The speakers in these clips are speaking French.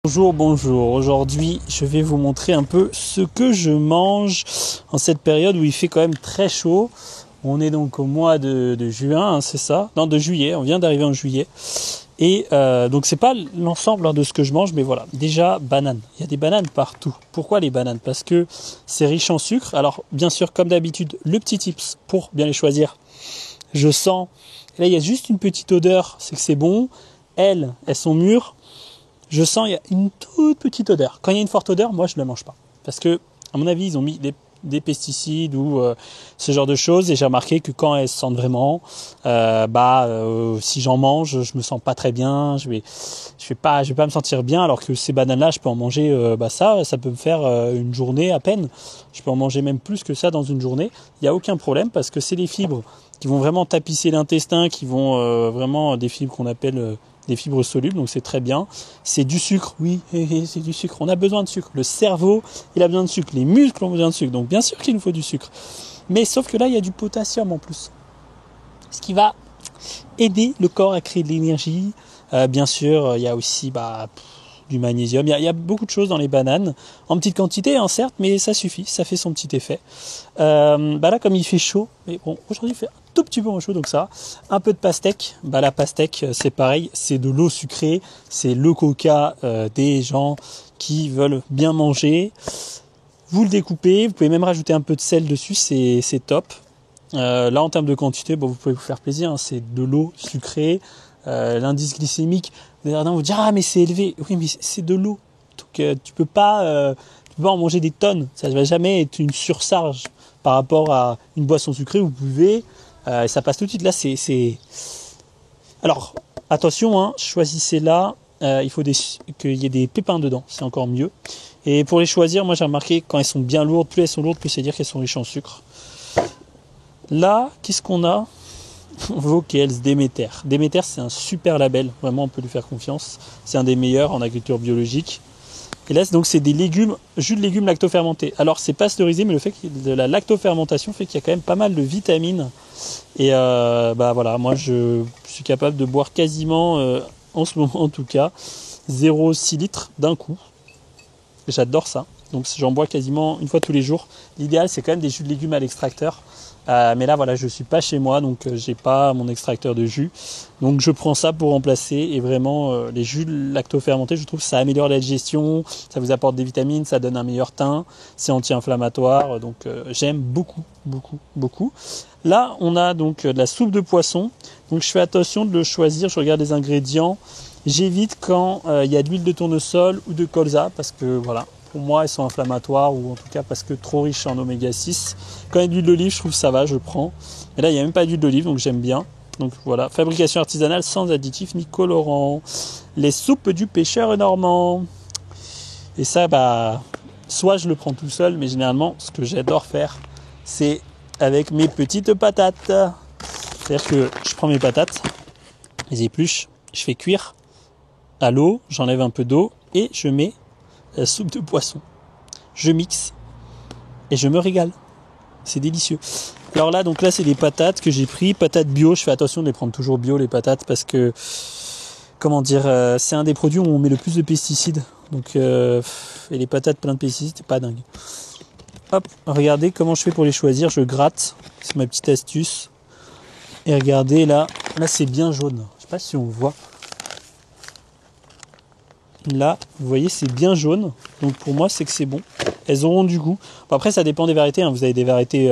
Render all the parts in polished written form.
Bonjour, bonjour. Aujourd'hui, je vais vous montrer un peu ce que je mange en cette période où il fait quand même très chaud. On est donc au mois de juin, hein, c'est ça? Non, de juillet. On vient d'arriver en juillet. Et donc c'est pas l'ensemble de ce que je mange, mais voilà. Déjà, bananes. Il y a des bananes partout. Pourquoi les bananes? Parce que c'est riche en sucre. Alors, bien sûr, comme d'habitude, le petit tips pour bien les choisir. Je sens. Et là, il y a juste une petite odeur. C'est que c'est bon. Elles sont mûres. Je sens il y a une toute petite odeur. Quand il y a une forte odeur, moi je ne la mange pas. Parce que, à mon avis, ils ont mis des pesticides ou ce genre de choses. Et j'ai remarqué que quand elles sentent vraiment, si j'en mange, je me sens pas très bien. Je vais pas me sentir bien. Alors que ces bananes-là, je peux en manger. Ça peut me faire une journée à peine. Je peux en manger même plus que ça dans une journée. Il n'y a aucun problème parce que c'est des fibres qui vont vraiment tapisser l'intestin, qui vont vraiment des fibres qu'on appelle des fibres solubles, donc c'est très bien. C'est du sucre, oui, c'est du sucre. On a besoin de sucre. Le cerveau, il a besoin de sucre. Les muscles ont besoin de sucre. Donc bien sûr qu'il nous faut du sucre. Mais sauf que là, il y a du potassium en plus. Ce qui va aider le corps à créer de l'énergie. Bien sûr, il y a aussi du magnésium. Il y a beaucoup de choses dans les bananes. En petite quantité, hein, certes, mais ça suffit. Ça fait son petit effet. Là, comme il fait chaud, mais bon, aujourd'hui, il fait tout petit peu moins chaud, donc ça, un peu de pastèque. La pastèque, c'est pareil, c'est de l'eau sucrée, c'est le coca des gens qui veulent bien manger. Vous le découpez, vous pouvez même rajouter un peu de sel dessus, c'est top. Là, en termes de quantité, vous pouvez vous faire plaisir, hein, c'est de l'eau sucrée. L'indice glycémique, vous dire ah mais c'est élevé, oui mais c'est de l'eau, donc tu peux pas en manger des tonnes, ça ne va jamais être une surcharge par rapport à une boisson sucrée. Vous pouvez ça passe tout de suite. Là, alors, attention, hein, choisissez là. Il faut qu'il y ait des pépins dedans. C'est encore mieux. Et pour les choisir, moi, j'ai remarqué quand elles sont bien lourdes, plus elles sont lourdes, plus c'est dire qu'elles sont riches en sucre. Là, qu'est-ce qu'on a? Vocals, Déméter. Déméter, c'est un super label. Vraiment, on peut lui faire confiance. C'est un des meilleurs en agriculture biologique. Et là, donc, c'est des légumes, jus de légumes lactofermentés. Alors, c'est pasteurisé, mais le fait de la lactofermentation fait qu'il y a quand même pas mal de vitamines. Et voilà, moi, je suis capable de boire quasiment, en ce moment en tout cas, 0,6 litres d'un coup. J'adore ça. Donc, j'en bois quasiment une fois tous les jours. L'idéal, c'est quand même des jus de légumes à l'extracteur. Mais là, voilà, je suis pas chez moi, donc j'ai pas mon extracteur de jus. Donc je prends ça pour remplacer. Et vraiment, les jus lactofermentés, je trouve que ça améliore la digestion, ça vous apporte des vitamines, ça donne un meilleur teint, c'est anti-inflammatoire. Donc j'aime beaucoup, beaucoup, beaucoup. Là, on a donc de la soupe de poisson. Donc je fais attention de le choisir, je regarde les ingrédients. J'évite quand il y a de l'huile de tournesol ou de colza, parce que voilà, pour moi, elles sont inflammatoires, ou en tout cas parce que trop riches en oméga 6. Quand il y a de l'huile d'olive, je trouve que ça va, je prends. Mais là, il n'y a même pas d'huile d'olive, donc j'aime bien. Donc voilà, fabrication artisanale sans additifs ni colorants. Les soupes du pêcheur normand. Et ça, soit je le prends tout seul, mais généralement, ce que j'adore faire, c'est avec mes petites patates. C'est-à-dire que je prends mes patates, les épluche, je fais cuire à l'eau, j'enlève un peu d'eau et je mets la soupe de poisson. Je mixe et je me régale. C'est délicieux. Alors là, c'est des patates que j'ai pris, patates bio. Je fais attention de les prendre toujours bio, les patates, parce que, c'est un des produits où on met le plus de pesticides. Donc, et les patates pleines de pesticides, c'est pas dingue. Hop, regardez comment je fais pour les choisir. Je gratte, c'est ma petite astuce. Et regardez là c'est bien jaune. Je sais pas si on voit. Là, vous voyez, c'est bien jaune. Donc pour moi, c'est que c'est bon. Elles auront du goût. Après, ça dépend des variétés, hein. Vous avez des variétés,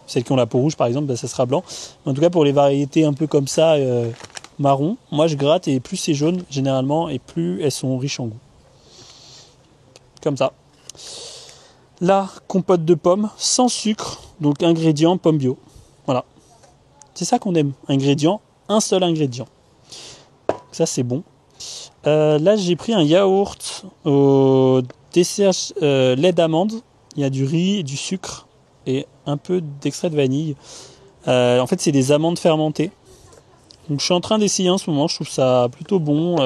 celles qui ont la peau rouge par exemple, ça sera blanc. Mais en tout cas, pour les variétés un peu comme ça, marron, moi je gratte et plus c'est jaune généralement et plus elles sont riches en goût. Comme ça. Là, compote de pommes sans sucre. Donc ingrédient, pomme bio. Voilà. C'est ça qu'on aime. Ingrédient, un seul ingrédient. Ça, c'est bon. Là, j'ai pris un yaourt au dessert lait d'amande. Il y a du riz, du sucre et un peu d'extrait de vanille. En fait, c'est des amandes fermentées. Donc, je suis en train d'essayer en ce moment. Je trouve ça plutôt bon.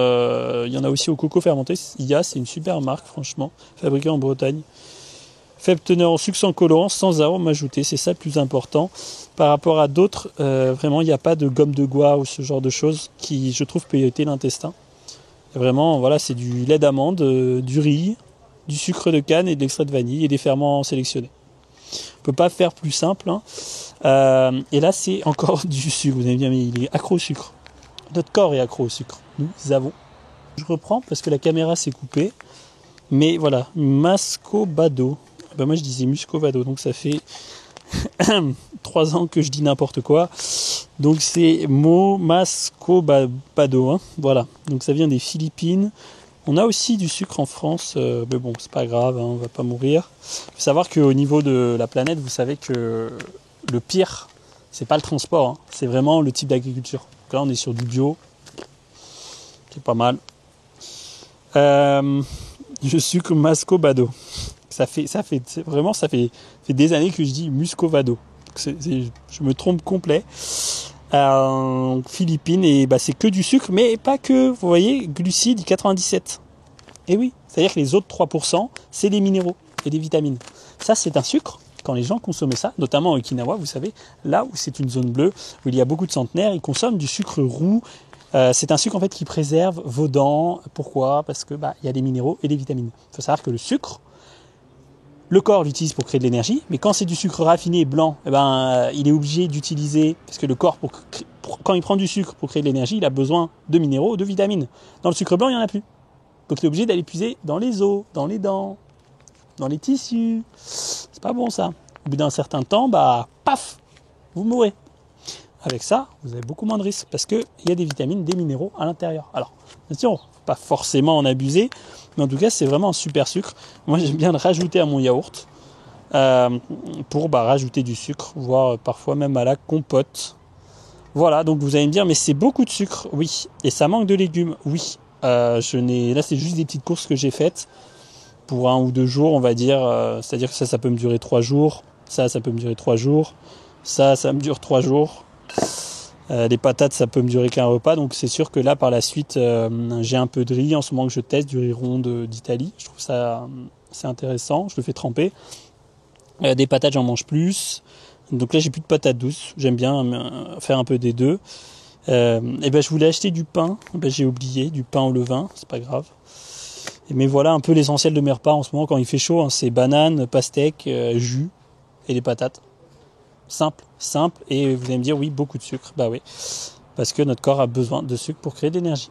Il y en a aussi au coco fermenté. C'est une super marque, franchement, fabriquée en Bretagne. Faible teneur en sucre sans colorant, sans arôme ajouté. C'est ça le plus important. Par rapport à d'autres, vraiment, il n'y a pas de gomme de goitre ou ce genre de choses qui, je trouve, peut irriter l'intestin. Vraiment, voilà, c'est du lait d'amande, du riz, du sucre de canne et de l'extrait de vanille et des ferments sélectionnés. On peut pas faire plus simple. Hein. Et là, c'est encore du sucre. Vous allez me dire, mais il est accro au sucre. Notre corps est accro au sucre. Nous avons. Je reprends parce que la caméra s'est coupée. Mais voilà, Muscovado. Ben moi, je disais Muscovado, donc ça fait 3 ans que je dis n'importe quoi. Donc c'est Muscovado. Hein. Voilà, donc ça vient des Philippines. On a aussi du sucre en France, mais bon, c'est pas grave, hein, on va pas mourir. Il faut savoir qu'au niveau de la planète, vous savez que le pire, c'est pas le transport, hein, c'est vraiment le type d'agriculture. Donc là, on est sur du bio, c'est pas mal. Le sucre Muscovado. Ça fait des années que je dis Muscovado. Je me trompe complet. Philippines, et bah, c'est que du sucre, mais pas que, vous voyez, glucides 97. Et oui, c'est-à-dire que les autres 3%, c'est des minéraux et des vitamines. Ça, c'est un sucre. Quand les gens consommaient ça, notamment à Okinawa, vous savez, là où c'est une zone bleue, où il y a beaucoup de centenaires, ils consomment du sucre roux. C'est un sucre en fait qui préserve vos dents. Pourquoi ? Parce que il y a des minéraux et des vitamines. Il faut savoir que le sucre, le corps l'utilise pour créer de l'énergie, mais quand c'est du sucre raffiné blanc, il est obligé d'utiliser, parce que le corps, quand il prend du sucre pour créer de l'énergie, il a besoin de minéraux, de vitamines. Dans le sucre blanc, il n'y en a plus. Donc il est obligé d'aller puiser dans les os, dans les dents, dans les tissus. C'est pas bon ça. Au bout d'un certain temps, paf, vous mourrez. Avec ça, vous avez beaucoup moins de risques, parce qu'il y a des vitamines, des minéraux à l'intérieur. Alors, bien sûr, pas forcément en abuser, mais en tout cas, c'est vraiment un super sucre. Moi, j'aime bien le rajouter à mon yaourt pour rajouter du sucre, voire parfois même à la compote. Voilà, donc vous allez me dire, mais c'est beaucoup de sucre, oui. Et ça manque de légumes, oui. Là, c'est juste des petites courses que j'ai faites pour 1 ou 2 jours, on va dire. C'est-à-dire que ça peut me durer 3 jours. Ça peut me durer 3 jours. Ça me dure 3 jours. Les patates, ça peut me durer qu'un repas, donc c'est sûr que là par la suite j'ai un peu de riz en ce moment que je teste, du riz rond d'Italie. Je trouve ça c'est intéressant, je le fais tremper. Des patates, j'en mange plus, donc là j'ai plus de patates douces, j'aime bien faire un peu des deux. Je voulais acheter du pain, j'ai oublié, du pain au levain, c'est pas grave. Mais voilà un peu l'essentiel de mes repas en ce moment quand il fait chaud, hein, c'est bananes, pastèques, jus et des patates. Simple, et vous allez me dire oui, beaucoup de sucre. Bah oui, parce que notre corps a besoin de sucre pour créer de l'énergie.